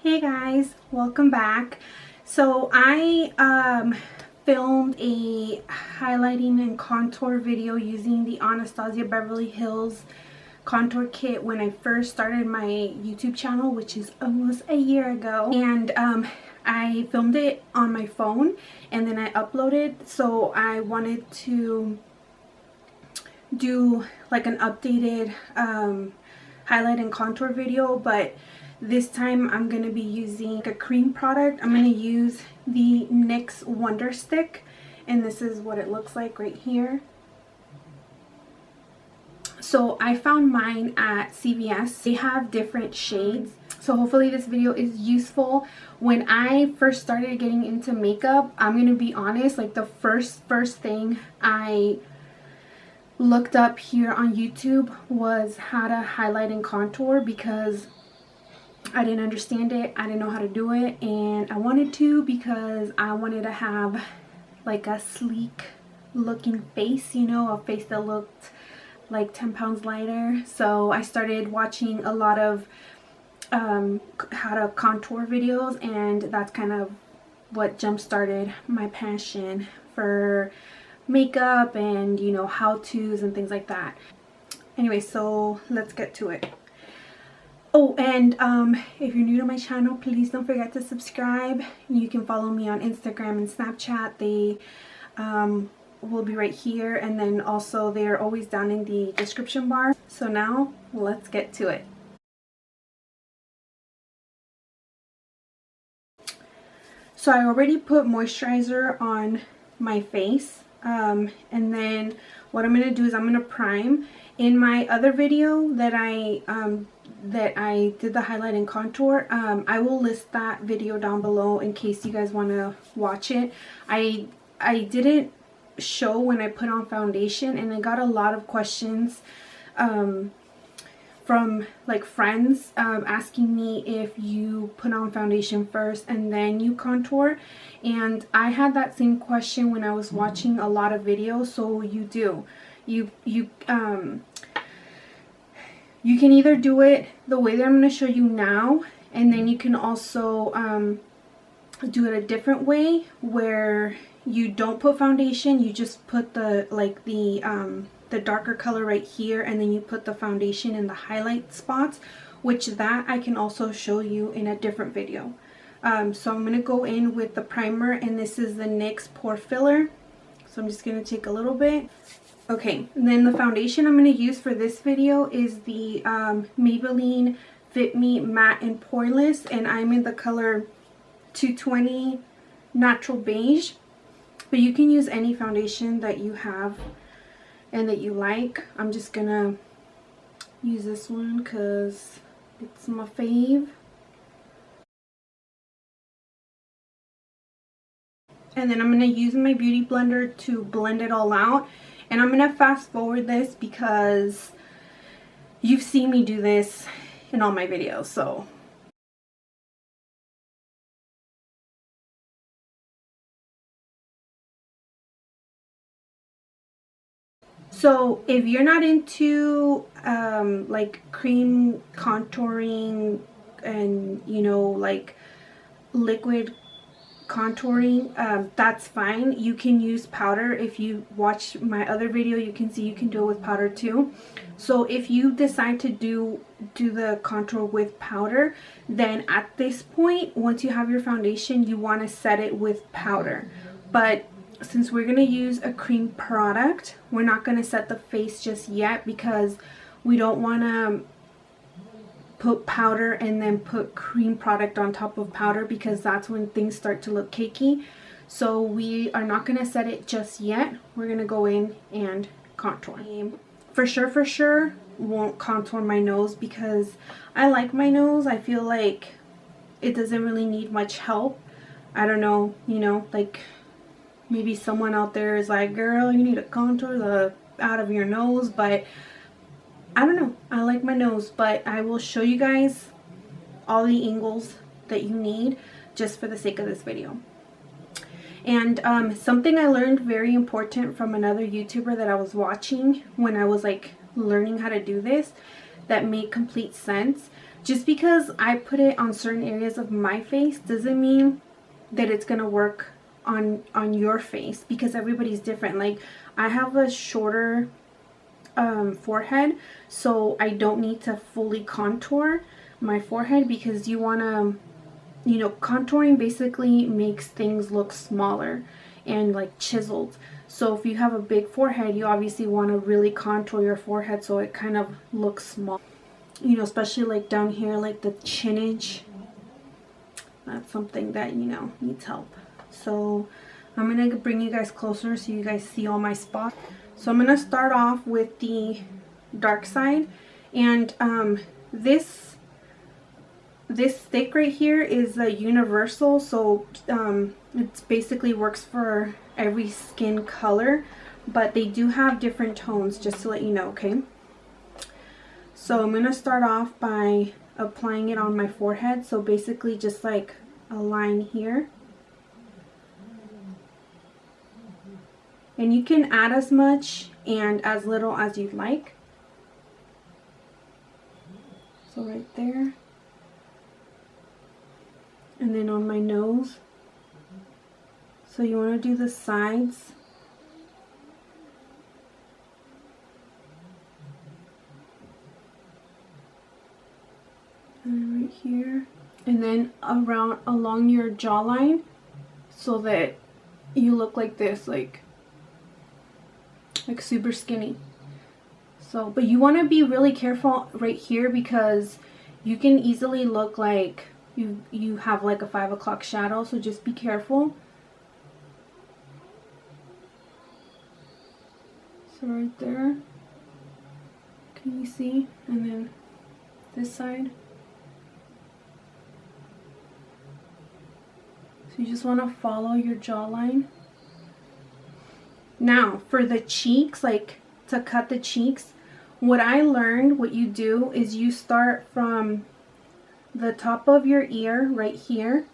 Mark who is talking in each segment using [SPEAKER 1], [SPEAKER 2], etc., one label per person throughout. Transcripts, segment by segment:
[SPEAKER 1] Hey guys, welcome back. So I filmed a highlighting and contour video using the Anastasia Beverly Hills contour kit when I first started my YouTube channel, which is almost a year ago. And I filmed it on my phone and then I uploaded. So I wanted to do like an updated highlight and contour video, but this time I'm going to be using a cream product. I'm going to use the NYX Wonder Stick, and this is what it looks like right here. So I found mine at CVS. They have different shades, so hopefully this video is useful. When I first started getting into makeup, I'm going to be honest, like the first thing I looked up here on YouTube was how to highlight and contour, because I didn't understand it. I didn't know how to do it, and I wanted to because I wanted to have like a sleek looking face, you know, a face that looked like 10 pounds lighter. So I started watching a lot of how to contour videos, and that's kind of what jump started my passion for makeup and, you know, how-tos and things like that. Anyway, so let's get to it. Oh, and if you're new to my channel, please don't forget to subscribe. You can follow me on Instagram and Snapchat. They will be right here, and then also they're always down in the description bar. So now let's get to it. So I already put moisturizer on my face, and then what I'm going to do is I'm going to prime. In my other video that I did the highlight and contour, I will list that video down below in case you guys want to watch it. I didn't show when I put on foundation, and I got a lot of questions from like friends asking me if you put on foundation first and then you contour, and I had that same question when I was watching a lot of videos. So you do. You can either do it the way that I'm going to show you now, and then you can also do it a different way where you don't put foundation. You just put the darker color right here, and then you put the foundation in the highlight spots, which that I can also show you in a different video. So I'm going to go in with the primer, and this is the NYX Pore Filler. So I'm just going to take a little bit. Okay, and then the foundation I'm going to use for this video is the Maybelline Fit Me Matte and Poreless, and I'm in the color 220 Natural Beige. But you can use any foundation that you have and that you like. I'm just going to use this one because it's my fave. And then I'm going to use my beauty blender to blend it all out. And I'm going to fast forward this because you've seen me do this in all my videos. So if you're not into like cream contouring and, you know, like liquid contouring, that's fine. You can use powder. If you watch my other video, you can see you can do it with powder too. So if you decide to do the contour with powder, then at this point, once you have your foundation, you want to set it with powder. But since we're going to use a cream product, we're not going to set the face just yet because we don't want to put powder and then put cream product on top of powder, because that's when things start to look cakey. So we are not going to set it just yet. We're going to go in and contour. For sure won't contour my nose because I like my nose. I feel like it doesn't really need much help. I don't know, you know, like maybe someone out there is like, girl, you need to contour the out of your nose, but I don't know. I like my nose, but I will show you guys all the angles that you need just for the sake of this video. And something I learned very important from another YouTuber that I was watching when I was like learning how to do this, that made complete sense. just because I put it on certain areas of my face doesn't mean that it's gonna work on your face, because everybody's different. Like, I have a shorter forehead, so I don't need to fully contour my forehead, because you want to, you know, contouring basically makes things look smaller and like chiseled. So if you have a big forehead, you obviously want to really contour your forehead so it kind of looks small, you know, especially like down here, like the chinage. That's something that, you know, needs help. So I'm gonna bring you guys closer so you guys see all my spots. So I'm gonna start off with the dark side, and this stick right here is a universal, so it basically works for every skin color, but they do have different tones, just to let you know, okay? So I'm gonna start off by applying it on my forehead, so basically just like a line here. And you can add as much and as little as you'd like. So right there. And then on my nose. So you want to do the sides. And right here. And then along your jawline, so that you look like this, like super skinny. So, but you want to be really careful right here, because you can easily look like you have like a 5 o'clock shadow, so just be careful. So right there, can you see? And then this side. So you just want to follow your jawline. Now for the cheeks, like to cut the cheeks, what I learned, what you do is you start from the top of your ear right here,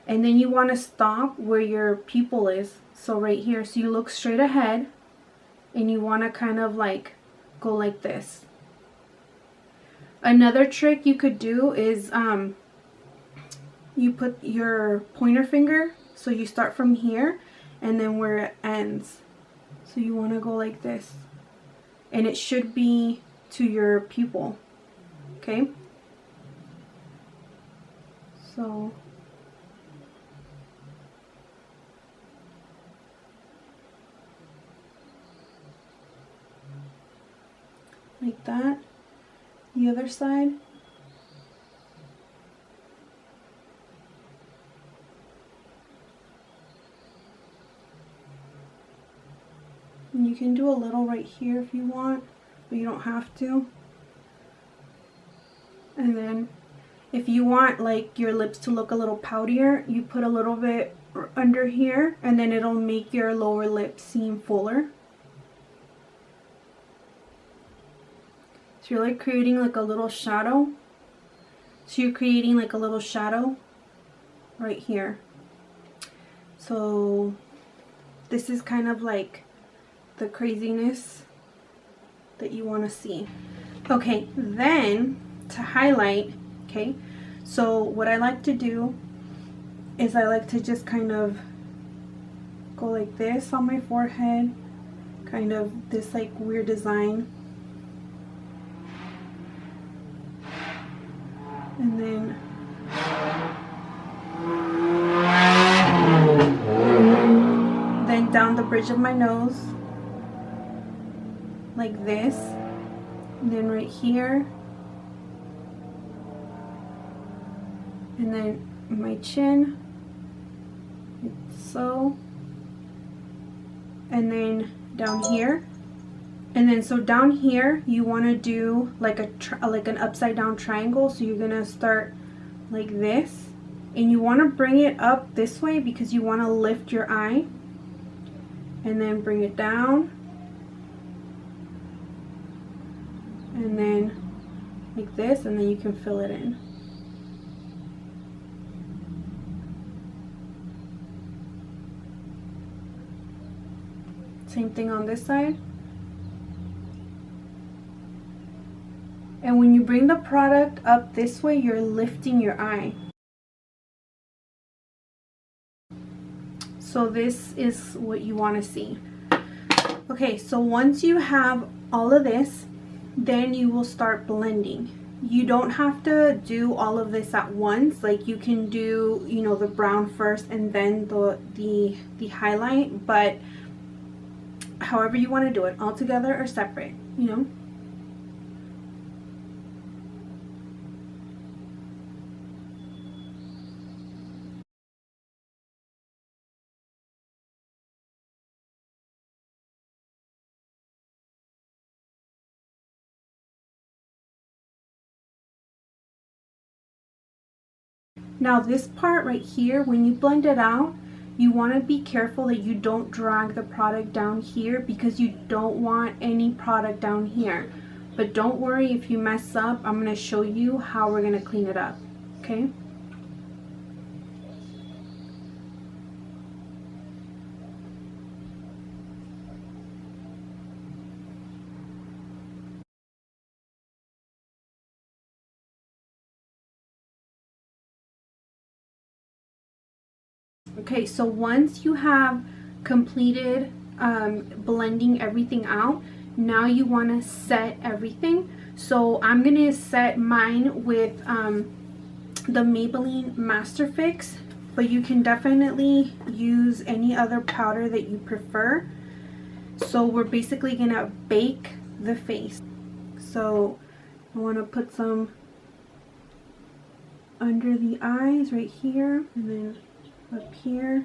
[SPEAKER 1] and then you want to stop where your pupil is, so right here. So you look straight ahead and you want to kind of like go like this. Another trick you could do is you put your pointer finger, so you start from here and then where it ends. So you want to go like this, and it should be to your pupil, okay? So like that. The other side. And you can do a little right here if you want, but you don't have to. And then if you want like your lips to look a little poutier, you put a little bit under here, and then it'll make your lower lip seem fuller. So you're like creating like a little shadow. So you're creating like a little shadow right here. So this is kind of like the craziness that you want to see. Okay, then to highlight, okay, so what I like to do is I like to just kind of go like this on my forehead, kind of this like weird design, and then down the bridge of my nose like this, and then right here, and then my chin like so, and then down here. And then so down here you want to do like an upside down triangle. So you're gonna start like this, and you want to bring it up this way because you want to lift your eye, and then bring it down, and then like this, and then you can fill it in. Same thing on this side. And when you bring the product up this way, you're lifting your eye. So this is what you want to see. Okay, so once you have all of this, then you will start blending. You don't have to do all of this at once. Like you can do, you know, the brown first and then the highlight, but however you want to do it, all together or separate, you know. Now this part right here, when you blend it out, you want to be careful that you don't drag the product down here, because you don't want any product down here. But don't worry if you mess up. I'm going to show you how we're going to clean it up. Okay? Okay, so once you have completed blending everything out, now you want to set everything. So I'm going to set mine with the Maybelline Master Fix, but you can definitely use any other powder that you prefer. So we're basically going to bake the face. So I want to put some under the eyes right here, and then up here.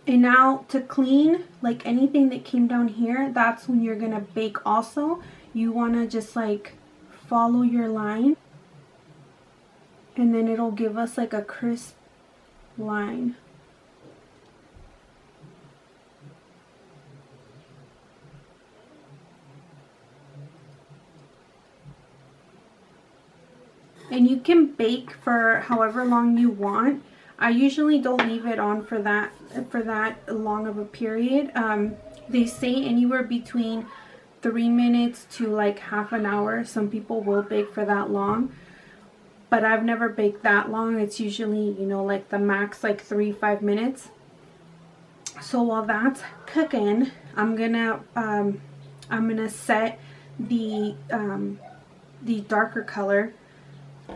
[SPEAKER 1] And now to clean, like anything that came down here, that's when you're gonna bake also. You wanna just like follow your line, and then it'll give us like a crisp line. And you can bake for however long you want. I usually don't leave it on for that long of a period. They say anywhere between 3 minutes to like half an hour. Some people will bake for that long, but I've never baked that long. It's usually, you know, like the max like 3-5 minutes. So while that's cooking, I'm gonna set the darker color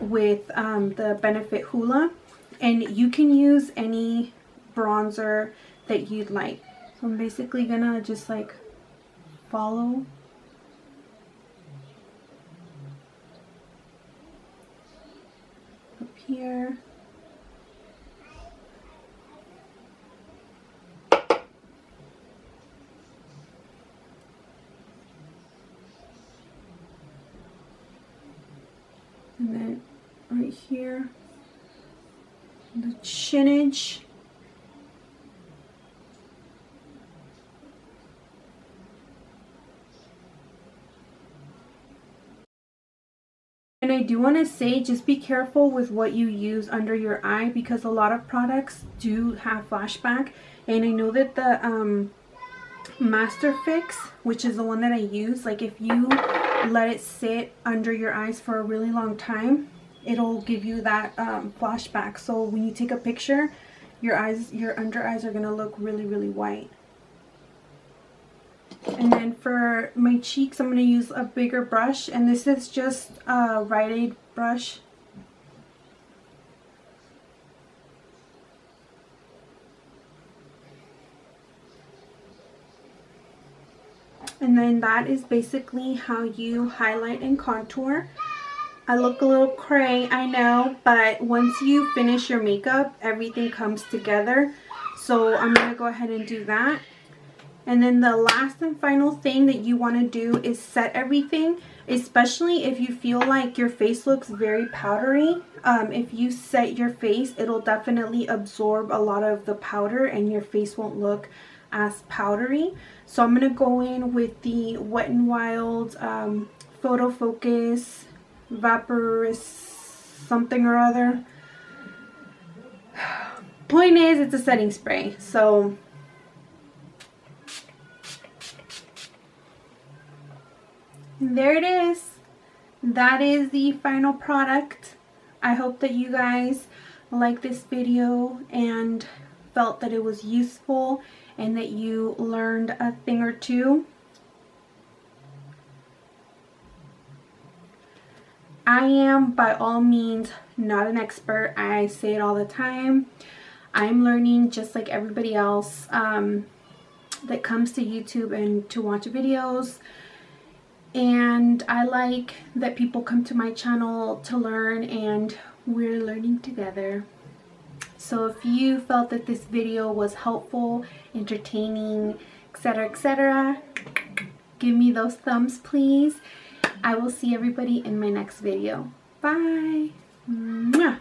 [SPEAKER 1] with the Benefit Hoola, and you can use any bronzer that you'd like. So I'm basically gonna just like follow up here. And then right here, the chin edge. And I do want to say, just be careful with what you use under your eye, because a lot of products do have flashback. And I know that the Master Fix, which is the one that I use, like if you let it sit under your eyes for a really long time, it'll give you that flashback. So when you take a picture, your under eyes are gonna look really, really white. And then for my cheeks, I'm gonna use a bigger brush, and this is just a Rite Aid brush. And then that is basically how you highlight and contour. I look a little cray, I know, but once you finish your makeup, everything comes together. So I'm going to go ahead and do that. And then the last and final thing that you want to do is set everything, especially if you feel like your face looks very powdery. If you set your face, it'll definitely absorb a lot of the powder and your face won't look as powdery. So I'm going to go in with the Wet n Wild Photo Focus Vaporous something or other. point is, it's a setting spray. So there it is. That is the final product. I hope that you guys liked this video and felt that it was useful and that you learned a thing or two. I am by all means not an expert. I say it all the time. I'm learning just like everybody else that comes to YouTube and to watch videos. And I like that people come to my channel to learn, and we're learning together. So if you felt that this video was helpful, entertaining, etc., give me those thumbs, please. I will see everybody in my next video. Bye. Mwah.